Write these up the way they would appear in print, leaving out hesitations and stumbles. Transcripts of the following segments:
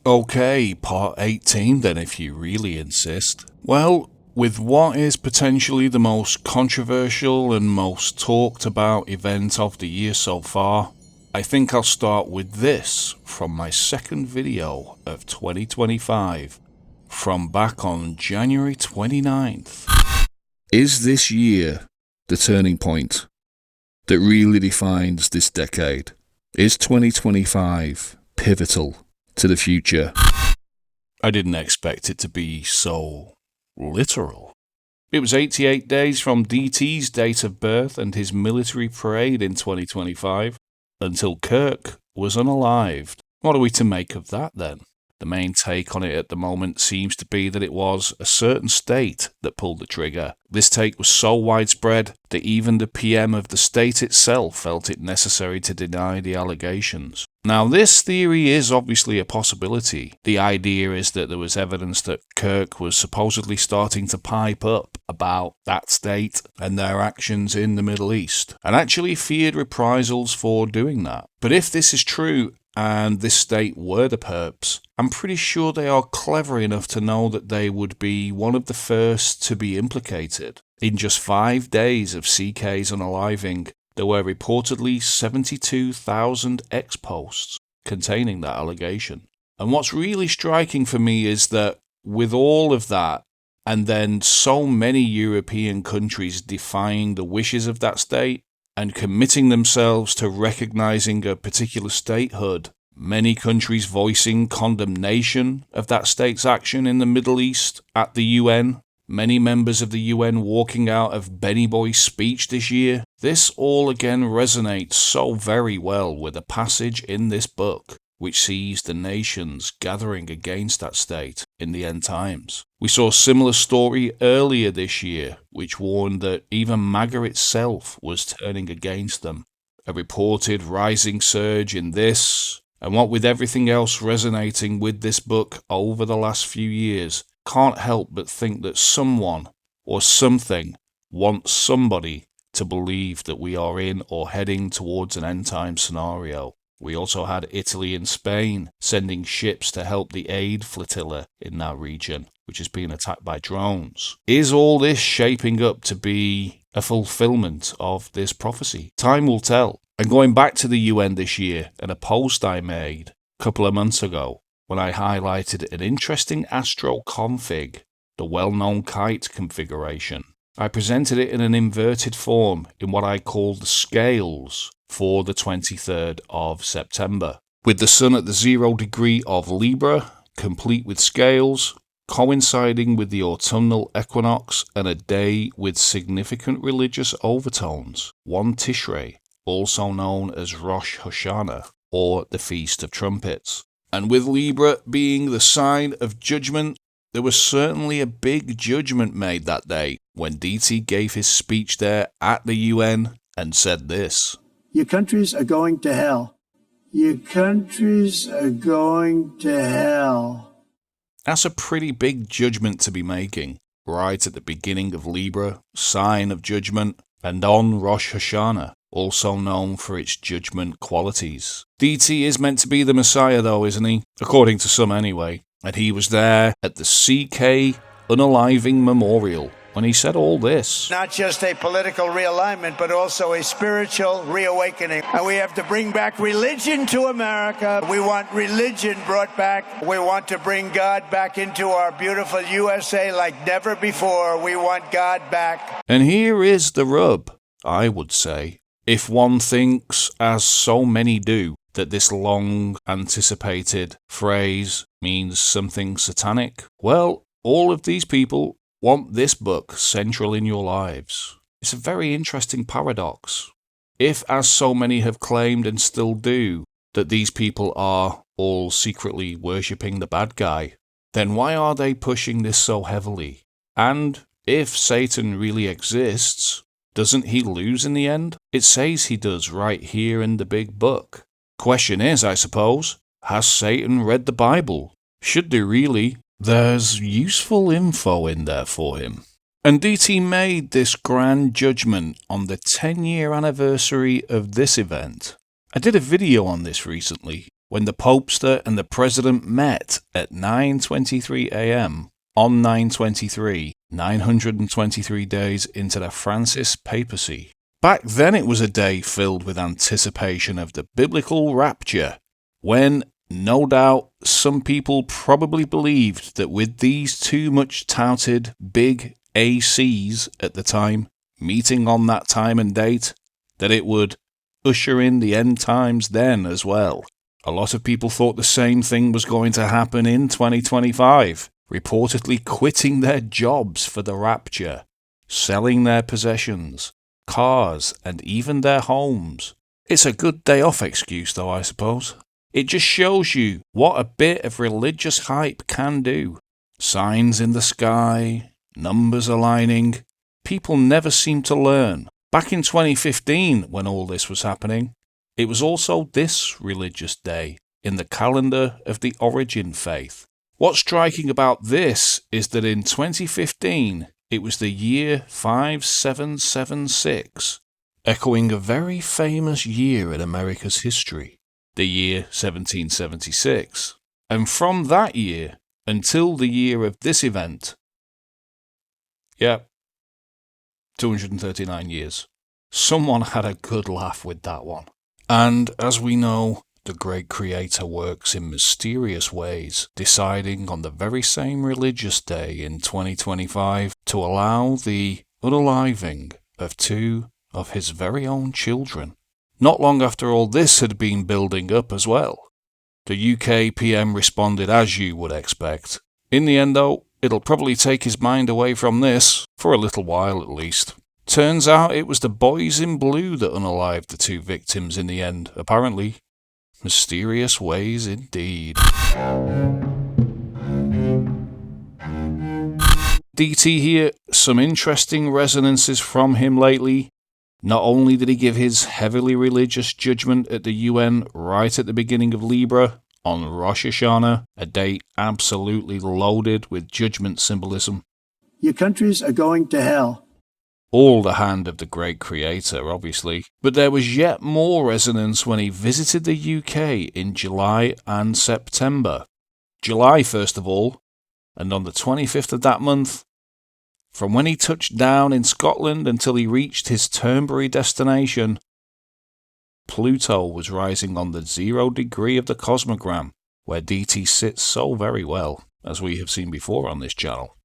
Okay, part 18 then if you really insist. Well, with what is potentially the most controversial and most talked about event of the year so far, I think I'll start with this from my second video of 2025, from back on January 29th. Is this year the turning point that really defines this decade? Is 2025 pivotal to the future? I didn't expect it to be so literal. It was 88 days from DT's date of birth and his military parade in 2025 until Kirk was unalived. What are we to make of that then? The main take on it at the moment seems to be that it was a certain state that pulled the trigger. This take was so widespread that even the PM of the state itself felt it necessary to deny the allegations. Now, this theory is obviously a possibility. The idea is that there was evidence that Kirk was supposedly starting to pipe up about that state and their actions in the Middle East, and actually feared reprisals for doing that. But if this is true, and this state were the perps, I'm pretty sure they are clever enough to know that they would be one of the first to be implicated. In just 5 days of CK's unaliving, there were reportedly 72,000 X posts containing that allegation. And what's really striking for me is that with all of that, and then so many European countries defying the wishes of that state, and committing themselves to recognizing a particular statehood, many countries voicing condemnation of that state's action in the Middle East at the UN, many members of the UN walking out of Benny Boy's speech this year. This all again resonates so very well with a passage in this book which sees the nations gathering against that state in the end times. We saw a similar story earlier this year, which warned that even MAGA itself was turning against them. A reported rising surge in this, and what with everything else resonating with this book over the last few years, can't help but think that someone or something wants somebody to believe that we are in or heading towards an end-time scenario. We also had Italy and Spain sending ships to help the aid flotilla in that region, which is being attacked by drones. Is all this shaping up to be a fulfillment of this prophecy? Time will tell. And going back to the UN this year and a post I made a couple of months ago when I highlighted an interesting astro config, the well-known kite configuration, I presented it in an inverted form in what I call the scales for the 23rd of September, with the sun at the 0 degree of Libra, complete with scales, coinciding with the autumnal equinox and a day with significant religious overtones, 1 Tishrei, also known as Rosh Hashanah, or the Feast of Trumpets. And with Libra being the sign of judgment, there was certainly a big judgment made that day when DT gave his speech there at the UN and said this: "Your countries are going to hell. Your countries are going to hell." That's a pretty big judgment to be making, right at the beginning of Libra, sign of judgment, and on Rosh Hashanah, also known for its judgment qualities. DT is meant to be the Messiah though, isn't he? According to some anyway. And he was there at the CK Unaliving Memorial when he said all this. Not just a political realignment, but also a spiritual reawakening. And we have to bring back religion to America. We want religion brought back. We want to bring God back into our beautiful USA like never before. We want God back. And here is the rub, I would say. If one thinks, as so many do, that this long-anticipated phrase means something satanic, well, all of these people want this book central in your lives. It's a very interesting paradox. If, as so many have claimed and still do, that these people are all secretly worshipping the bad guy, then why are they pushing this so heavily? And if Satan really exists, doesn't he lose in the end? It says he does right here in the big book. Question is, I suppose, has Satan read the Bible? Should they really? There's useful info in there for him. And DT made this grand judgment on the 10-year anniversary of this event. I did a video on this recently, when the Popester and the President met at 9:23 a.m. on 9/23, 923 days into the Francis papacy. Back then it was a day filled with anticipation of the biblical rapture, when, no doubt, some people probably believed that with these too much touted big ACs at the time, meeting on that time and date, that it would usher in the end times then as well. A lot of people thought the same thing was going to happen in 2025, reportedly quitting their jobs for the rapture, selling their possessions, cars, and even their homes. It's a good day off excuse though, I suppose. It just shows you what a bit of religious hype can do. Signs in the sky, numbers aligning. People never seem to learn. Back in 2015, when all this was happening, it was also this religious day in the calendar of the Origin faith. What's striking about this is that in 2015, it was the year 5776, echoing a very famous year in America's history, the year 1776. And from that year until the year of this event, 239 years. Someone had a good laugh with that one. And as we know, the great creator works in mysterious ways, deciding on the very same religious day in 2025 to allow the unaliving of two of his very own children. Not long after all this had been building up as well. The UK PM responded as you would expect. In the end though, it'll probably take his mind away from this, for a little while at least. Turns out it was the boys in blue that unalived the two victims in the end, apparently. Mysterious ways indeed. DT here, some interesting resonances from him lately. Not only did he give his heavily religious judgment at the UN right at the beginning of Libra, on Rosh Hashanah, a date absolutely loaded with judgment symbolism. Your countries are going to hell. All the hand of the great creator, obviously. But there was yet more resonance when he visited the UK in July and September. July, first of all, and on the 25th of that month, from when he touched down in Scotland until he reached his Turnberry destination, Pluto was rising on the 0 degree of the cosmogram, where DT sits so very well, as we have seen before on this channel.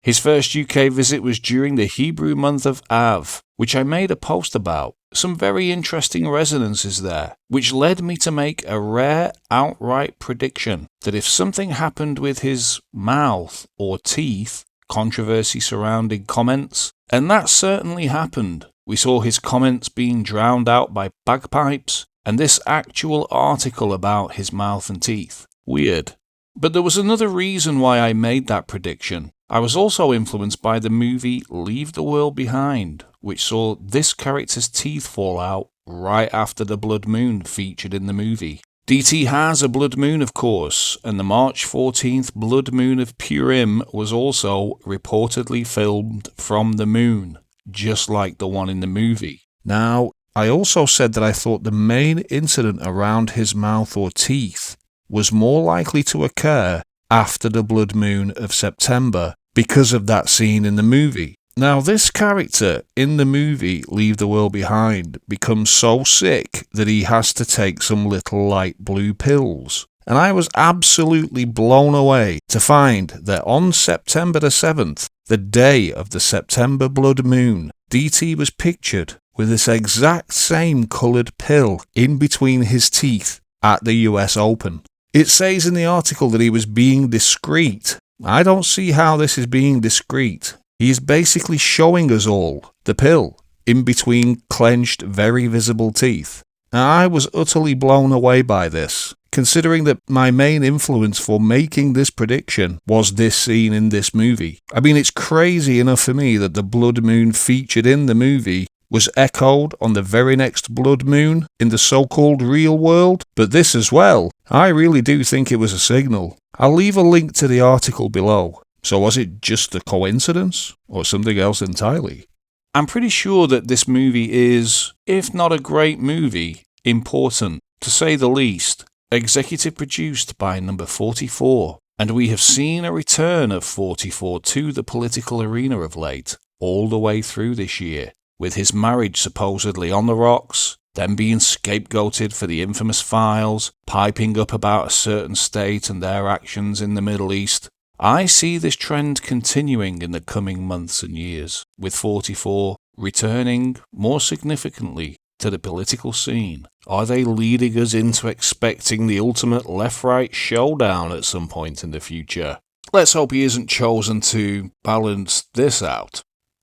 His first UK visit was during the Hebrew month of Av, which I made a post about. Some very interesting resonances there, which led me to make a rare outright prediction that if something happened with his mouth or teeth, controversy surrounding comments, and that certainly happened. We saw his comments being drowned out by bagpipes, and this actual article about his mouth and teeth. Weird. But there was another reason why I made that prediction. I was also influenced by the movie Leave the World Behind, which saw this character's teeth fall out right after the blood moon featured in the movie. DT has a blood moon, of course, and the March 14th blood moon of Purim was also reportedly filmed from the moon, just like the one in the movie. Now, I also said that I thought the main incident around his mouth or teeth was more likely to occur after the blood moon of September because of that scene in the movie. Now, this character in the movie Leave the World Behind becomes so sick that he has to take some little light blue pills. And I was absolutely blown away to find that on September the 7th, the day of the September blood moon, DT was pictured with this exact same coloured pill in between his teeth at the US Open. It says in the article that he was being discreet. I don't see how this is being discreet. He is basically showing us all the pill in between clenched, very visible teeth. Now, I was utterly blown away by this, considering that my main influence for making this prediction was this scene in this movie. I mean, it's crazy enough for me that the blood moon featured in the movie was echoed on the very next blood moon in the so-called real world, but this as well, I really do think it was a signal. I'll leave a link to the article below. So was it just a coincidence, or something else entirely? I'm pretty sure that this movie is, if not a great movie, important. to say the least. Executive produced by number 44, and we have seen a return of 44 to the political arena of late, all the way through this year, with his marriage supposedly on the rocks, then being scapegoated for the infamous files, piping up about a certain state and their actions in the Middle East. I see this trend continuing in the coming months and years, with 44 returning more significantly to the political scene. Are they leading us into expecting the ultimate left-right showdown at some point in the future? Let's hope he isn't chosen to balance this out,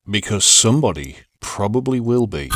because somebody probably will be.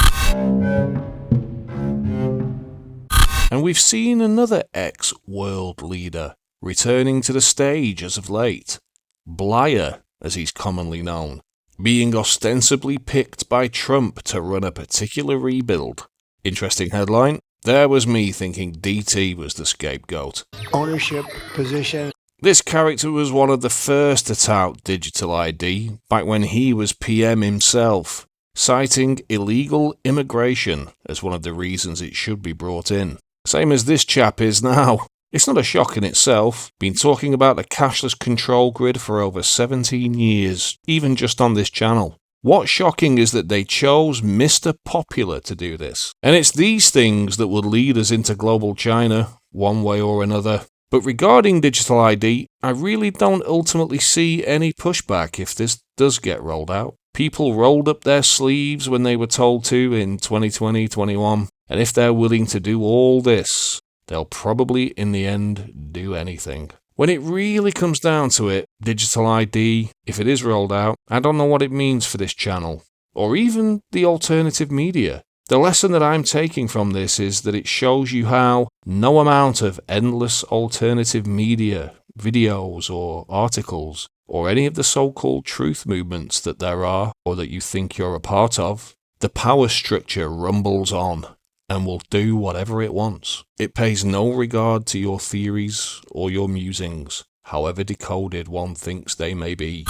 And we've seen another ex-world leader returning to the stage as of late, Blair, as he's commonly known, being ostensibly picked by Trump to run a particular rebuild. Interesting headline. There was me thinking DT was the scapegoat. Ownership position. This character was one of the first to tout digital ID back when he was PM himself, citing illegal immigration as one of the reasons it should be brought in. Same as this chap is now. It's not a shock in itself. Been talking about the cashless control grid for over 17 years, even just on this channel. What's shocking is that they chose Mr. Popular to do this. And it's these things that would lead us into global China, one way or another. But regarding digital ID, I really don't ultimately see any pushback if this does get rolled out. People rolled up their sleeves when they were told to in 2020-21, and if they're willing to do all this, they'll probably in the end do anything. When it really comes down to it, digital ID, if it is rolled out, I don't know what it means for this channel, or even the alternative media. The lesson that I'm taking from this is that it shows you how no amount of endless alternative media, videos or articles, or any of the so-called truth movements that there are, or that you think you're a part of, the power structure rumbles on and will do whatever it wants. It pays no regard to your theories or your musings, however decoded one thinks they may be.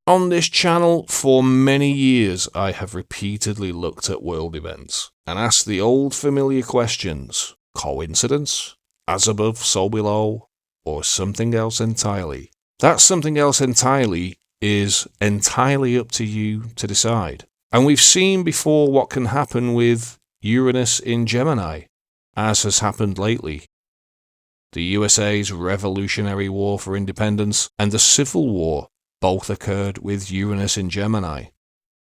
On this channel, for many years, I have repeatedly looked at world events and asked the old familiar questions. Coincidence? As above, so below? Or something else entirely? That something else entirely is entirely up to you to decide. And we've seen before what can happen with Uranus in Gemini, as has happened lately. The USA's Revolutionary War for Independence and the Civil War both occurred with Uranus in Gemini,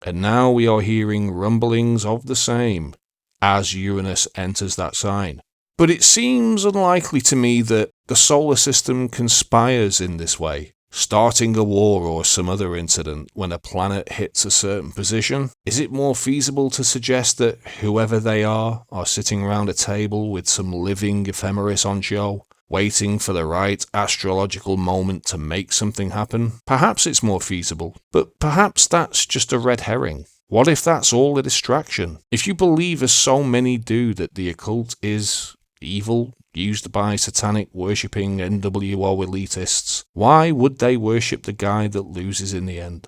and now we are hearing rumblings of the same as Uranus enters that sign. But it seems unlikely to me that the solar system conspires in this way, starting a war or some other incident when a planet hits a certain position. Is it more feasible to suggest that whoever they are sitting around a table with some living ephemeris on show, waiting for the right astrological moment to make something happen? Perhaps it's more feasible, but perhaps that's just a red herring. What if that's all a distraction? If you believe, as so many do, that the occult is evil, used by satanic worshipping NWO elitists, why would they worship the guy that loses in the end,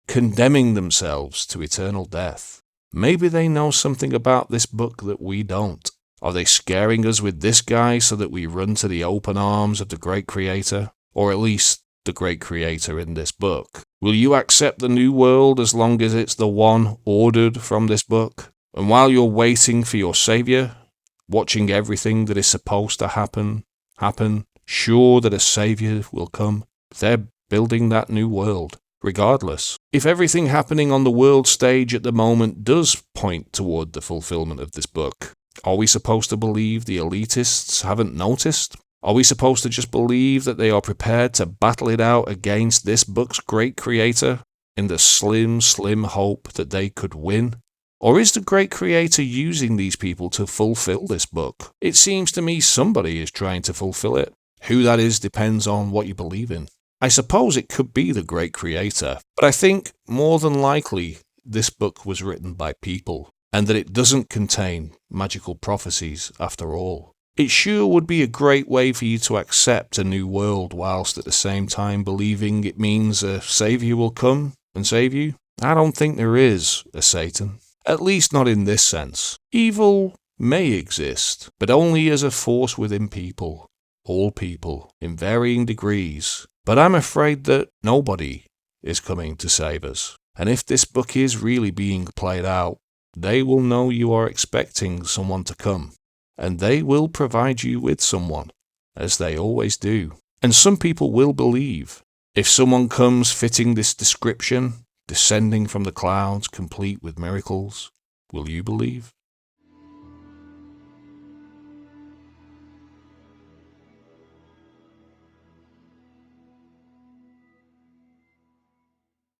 condemning themselves to eternal death? Maybe they know something about this book that we don't. Are they scaring us with this guy so that we run to the open arms of the great creator? Or at least the great creator in this book? Will you accept the new world as long as it's the one ordered from this book? And while you're waiting for your savior, watching everything that is supposed to happen, sure that a savior will come, they're building that new world. Regardless, if everything happening on the world stage at the moment does point toward the fulfillment of this book, are we supposed to believe the elitists haven't noticed? Are we supposed to just believe that they are prepared to battle it out against this book's great creator in the slim hope that they could win? Or is the great creator using these people to fulfill this book? It seems to me somebody is trying to fulfill it. Who that is depends on what you believe in. I suppose it could be the great creator, but I think more than likely this book was written by people, and that it doesn't contain magical prophecies after all. It sure would be a great way for you to accept a new world whilst at the same time believing it means a savior will come and save you. I don't think there is a Satan. At least not in this sense. Evil may exist, but only as a force within people, all people, in varying degrees. But I'm afraid that nobody is coming to save us. And if this book is really being played out, they will know you are expecting someone to come, and they will provide you with someone, as they always do. And some people will believe. If someone comes fitting this description, descending from the clouds, complete with miracles, will you believe?